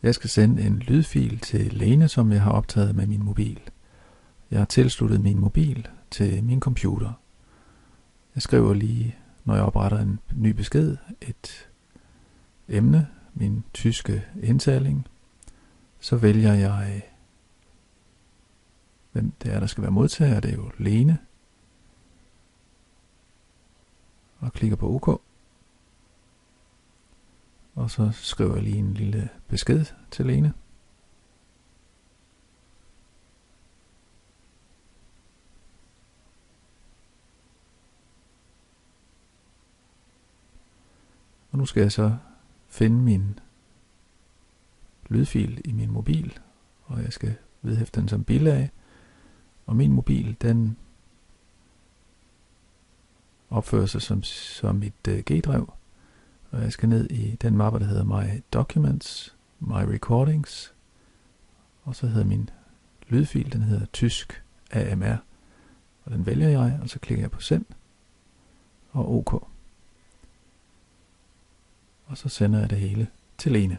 Jeg skal sende en lydfil til Lene, som jeg har optaget med min mobil. Jeg har tilsluttet min mobil til min computer. Jeg skriver lige, når jeg opretter en ny besked, et emne, min tyske indtaling. Så vælger jeg, hvem det er, der skal være modtager. Det er jo Lene. Og klikker på OK. Og så skriver jeg lige en lille besked til Lene. Og nu skal jeg så finde min lydfil i min mobil, og jeg skal vedhæfte den som bilag. Og min mobil, den opfører sig som et G-drev, og jeg skal ned i den mappe, der hedder My Documents, My Recordings, og så hedder min lydfil, den hedder tysk AMR, og den vælger jeg, og så klikker jeg på send og OK. Og så sender jeg det hele til Lene.